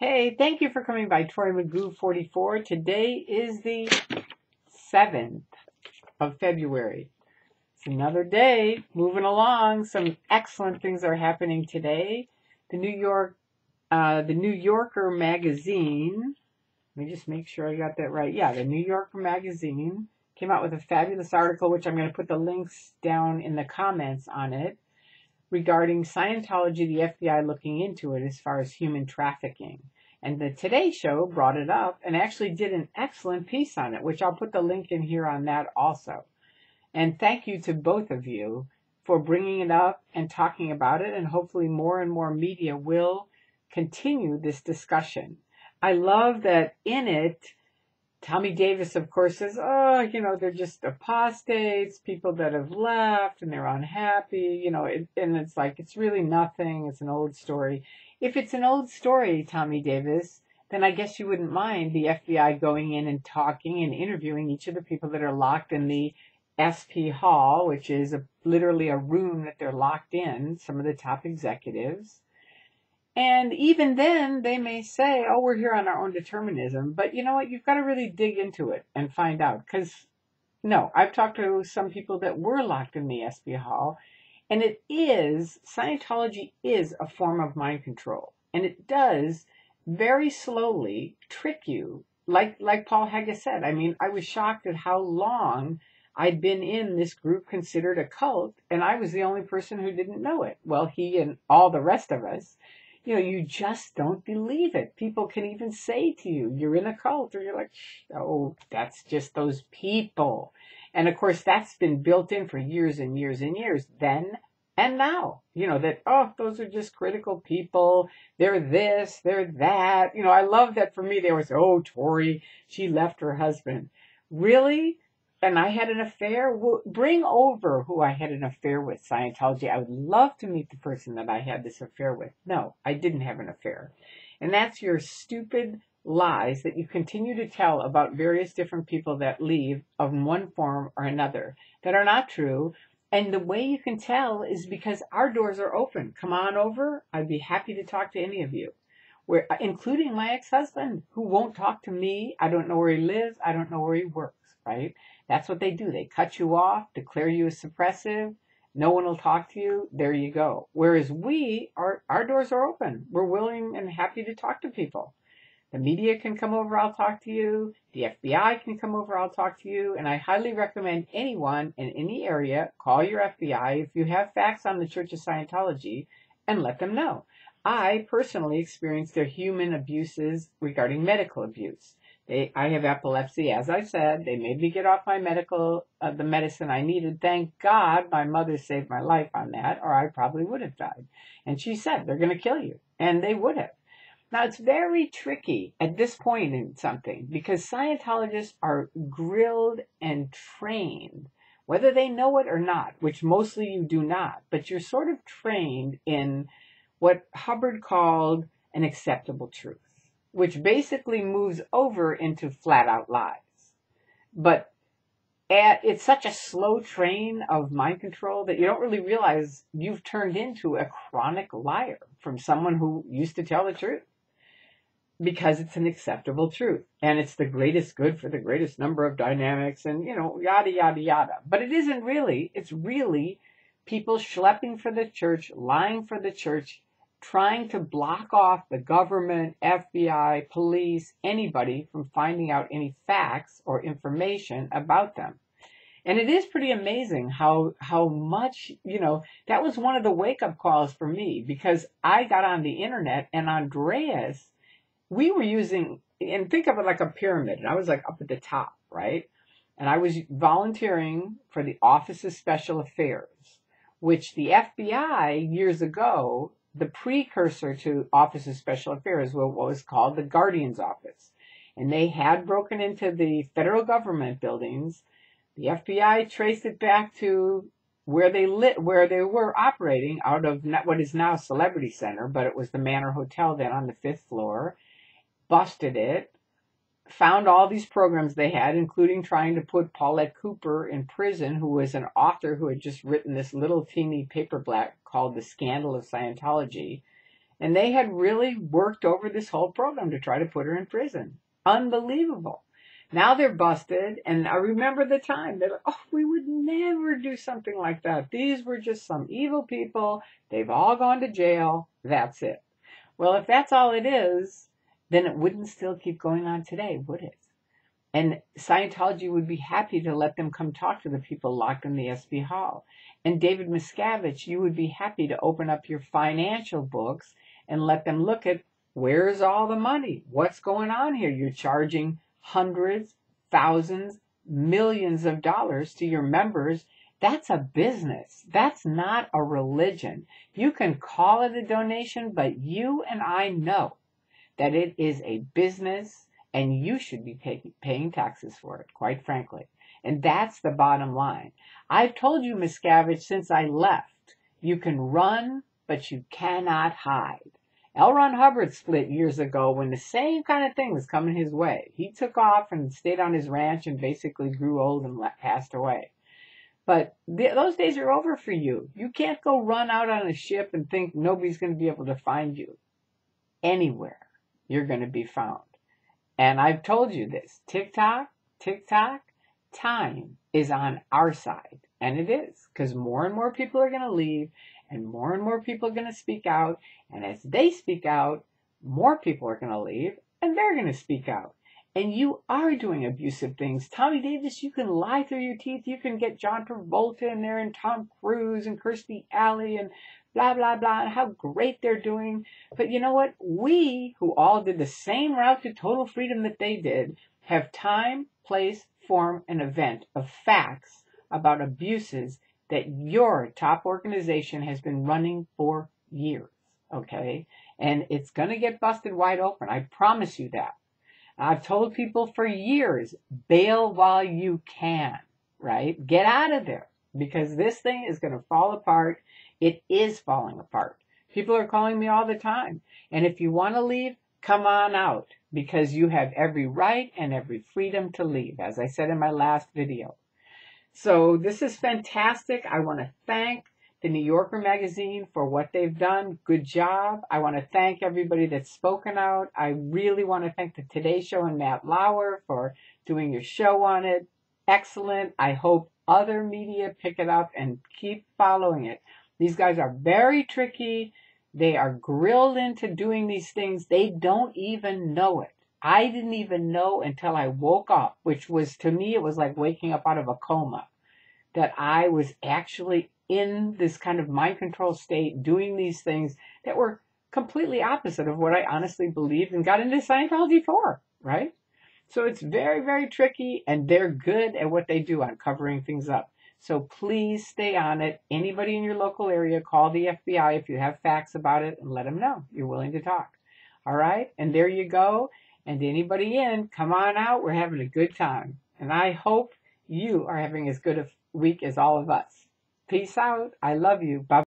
Hey, thank you for coming by, Tori Magoo 44. Today is the 7th of February. It's another day, moving along. Some excellent things are happening today. The New Yorker magazine. Let me just make sure I got that right. Yeah, the New Yorker magazine came out with a fabulous article, which I'm going to put the links down in the comments on it, regarding Scientology, the FBI looking into it as far as human trafficking. And the Today Show brought it up and actually did an excellent piece on it, which I'll put the link in here on that also. And thank you to both of you for bringing it up and talking about it, and hopefully more and more media will continue this discussion. I love that in it, Tommy Davis, of course, says, they're just apostates, people that have left and they're unhappy, and it's like, it's really nothing. It's an old story. If it's an old story, Tommy Davis, then I guess you wouldn't mind the FBI going in and talking and interviewing each of the people that are locked in the SP Hall, which is literally a room that they're locked in, some of the top executives. And even then, they may say, oh, we're here on our own determinism. But you know what? You've got to really dig into it and find out. Because, no, I've talked to some people that were locked in the SP Hall. And Scientology is a form of mind control. And it does very slowly trick you. Like Paul Haggis said, I mean, I was shocked at how long I'd been in this group considered a cult. And I was the only person who didn't know it. Well, he and all the rest of us. You just don't believe it. People can even say to you, you're in a cult, or you're like, oh, that's just those people. And of course, that's been built in for years and years and years, then and now. Those are just critical people. They're this, they're that. I love that. For me, they always say, oh, Tori, she left her husband. Really? And I had an affair? Bring over who I had an affair with, Scientology. I would love to meet the person that I had this affair with. No, I didn't have an affair. And that's your stupid lies that you continue to tell about various different people that leave of one form or another that are not true. And the way you can tell is because our doors are open. Come on over. I'd be happy to talk to any of you, including my ex-husband, who won't talk to me. I don't know where he lives. I don't know where he works, right? That's what they do. They cut you off, declare you as suppressive. No one will talk to you. There you go. Whereas our doors are open. We're willing and happy to talk to people. The media can come over, I'll talk to you. The FBI can come over, I'll talk to you. And I highly recommend anyone in any area, call your FBI if you have facts on the Church of Scientology, and let them know. I personally experienced their human abuses regarding medical abuse. I have epilepsy, as I said. They made me get off my the medicine I needed. Thank God my mother saved my life on that, or I probably would have died. And she said, they're going to kill you. And they would have. Now, it's very tricky at this point in something, because Scientologists are grilled and trained, whether they know it or not, which mostly you do not, but you're sort of trained in what Hubbard called an acceptable truth, which basically moves over into flat-out lies. But it's such a slow train of mind control that you don't really realize you've turned into a chronic liar from someone who used to tell the truth, because it's an acceptable truth. And it's the greatest good for the greatest number of dynamics and, yada, yada, yada. But it isn't really. It's really people schlepping for the church, lying for the church, trying to block off the government, FBI, police, anybody from finding out any facts or information about them. And it is pretty amazing how much, that was one of the wake-up calls for me, because I got on the internet, and Andreas, we were using, and think of it like a pyramid, and I was like up at the top, right? And I was volunteering for the Office of Special Affairs, which the FBI years ago, the precursor to Office of Special Affairs, what was called the Guardian's Office. And they had broken into the federal government buildings. The FBI traced it back to where they were operating out of what is now Celebrity Center, but it was the Manor Hotel then on the 5th floor. Busted it, found all these programs they had, including trying to put Paulette Cooper in prison, who was an author who had just written this little teeny paperback called The Scandal of Scientology. And they had really worked over this whole program to try to put her in prison. Unbelievable. Now they're busted, and I remember the time. They're like, oh, we would never do something like that. These were just some evil people. They've all gone to jail. That's it. Well, if that's all it is, then it wouldn't still keep going on today, would it? And Scientology would be happy to let them come talk to the people locked in the SB Hall. And David Miscavige, you would be happy to open up your financial books and let them look at where's all the money? What's going on here? You're charging hundreds, thousands, millions of dollars to your members. That's a business. That's not a religion. You can call it a donation, but you and I know that it is a business, and you should be paying taxes for it, quite frankly. And that's the bottom line. I've told you, Miscavige, since I left, you can run, but you cannot hide. L. Ron Hubbard split years ago when the same kind of thing was coming his way. He took off and stayed on his ranch and basically grew old and passed away. But those days are over for you. You can't go run out on a ship and think nobody's going to be able to find you. Anywhere you're going to be found. And I've told you this, tick-tock, time is on our side. And it is, because more and more people are going to leave, and more people are going to speak out. And as they speak out, more people are going to leave, and they're going to speak out. And you are doing abusive things. Tommy Davis, you can lie through your teeth. You can get John Travolta in there, and Tom Cruise, and Kirstie Alley, and blah, blah, blah, and how great they're doing. But you know what? We, who all did the same route to total freedom that they did, have time, place, form, and event of facts about abuses that your top organization has been running for years, okay? And it's going to get busted wide open. I promise you that. I've told people for years, bail while you can, right? Get out of there, because this thing is going to fall apart. It is falling apart. People are calling me all the time. And if you want to leave, come on out, because you have every right and every freedom to leave, as I said in my last video. So this is fantastic. I want to thank the New Yorker magazine for what they've done. Good job. I want to thank everybody that's spoken out. I really want to thank the Today Show and Matt Lauer for doing your show on it. Excellent. I hope other media pick it up and keep following it. These guys are very tricky. They are grilled into doing these things. They don't even know it. I didn't even know until I woke up, which was, to me, it was like waking up out of a coma, that I was actually in this kind of mind control state doing these things that were completely opposite of what I honestly believed and got into Scientology for, right? So it's very, very tricky, and they're good at what they do on covering things up. So please stay on it. Anybody in your local area, call the FBI if you have facts about it and let them know you're willing to talk. All right? And there you go. And anybody in, come on out. We're having a good time. And I hope you are having as good a week as all of us. Peace out. I love you. Bye-bye.